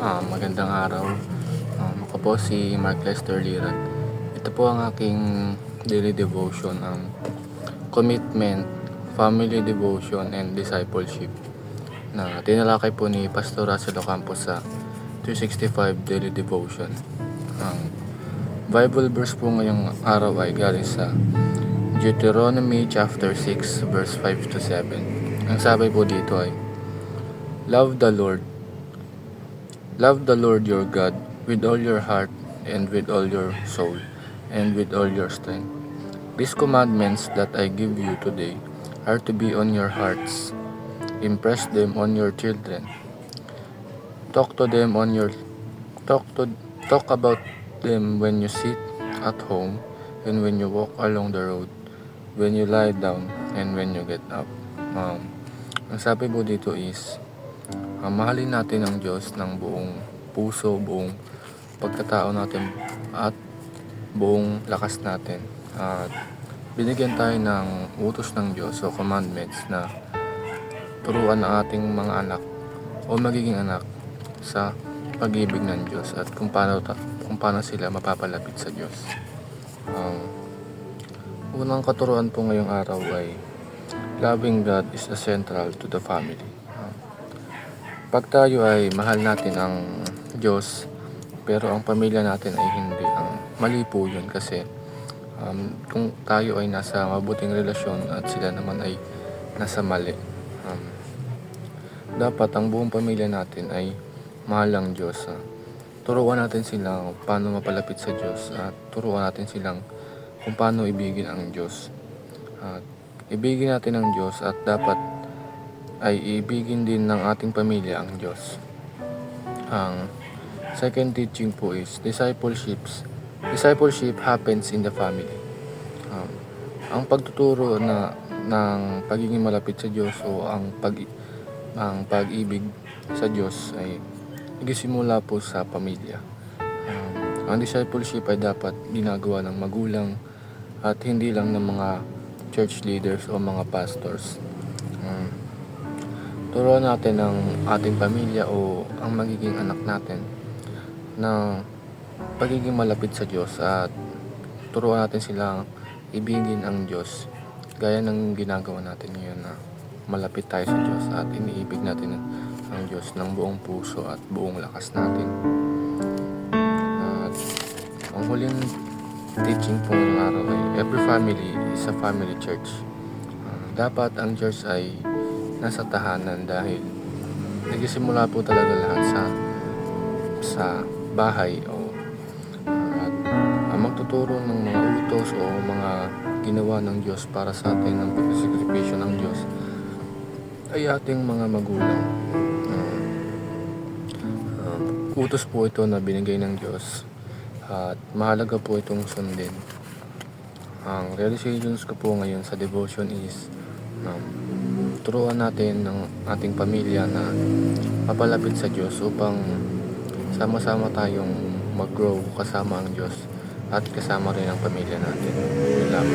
Magandang araw. Ako po si Mark Lester Lirat. Ito po ang aking daily devotion, ang commitment, family devotion, and discipleship na tinalakay po ni Pastor Russell Ocampo sa 365 Daily Devotion. Ang Bible verse po ngayong araw ay galing sa Deuteronomy chapter 6 verse 5 to 7. Ang sabi po dito ay, Love the Lord your God with all your heart and with all your soul and with all your strength. These commandments that I give you today are to be on your hearts. Impress them on your children. Talk to them on your talk about them when you sit at home and when you walk along the road, when you lie down and when you get up. Ang sabi po dito is mahalin natin ang Diyos ng buong puso, buong pagkatao natin at buong lakas natin. At binigyan tayo ng utos ng Diyos o commandments na turuan ang ating mga anak o magiging anak sa pag-ibig ng Diyos at kung paano sila mapapalapit sa Diyos. Unang katuruan po ngayong araw ay loving God is essential to the family. Pag tayo ay mahal natin ang Diyos, pero ang pamilya natin ay hindi, ang mali po yun kasi kung tayo ay nasa mabuting relasyon at sila naman ay nasa mali, dapat ang buong pamilya natin ay mahal ang Diyos. Turuan natin sila kung paano mapalapit sa Diyos at turuan natin silang kung paano ibigin ang Diyos. At ibigin natin ang Diyos at dapat ay ibigin din ng ating pamilya ang Diyos. Ang second teaching po is discipleship happens in the family. Ang pagtuturo ng pagiging malapit sa Diyos o ang pag-ibig sa Diyos ay nagsisimula po sa pamilya. Ang discipleship ay dapat ginagawa ng magulang at hindi lang ng mga church leaders o mga pastors. Turuan natin ang ating pamilya o ang magiging anak natin na pagiging malapit sa Diyos at turuan natin silang ibigin ang Diyos gaya ng ginagawa natin ngayon na malapit tayo sa Diyos at iniibig natin ang Diyos ng buong puso at buong lakas natin. At ang huling teaching po ng araw ay every family is a family church. Dapat ang church ay nasa tahanan dahil nagsisimula po talaga lahat sa bahay at magtuturo ng mga utos o mga ginawa ng Diyos para sa atin ng pagkasakripisyo ng Diyos ay ating mga magulang. Utos po ito na binigay ng Diyos at mahalaga po itong sundin. Ang realizations ko po ngayon sa devotion is turuan natin ng ating pamilya na mapalapit sa Diyos upang sama-sama tayong mag-grow kasama ang Diyos at kasama rin ang pamilya natin. Yun lang.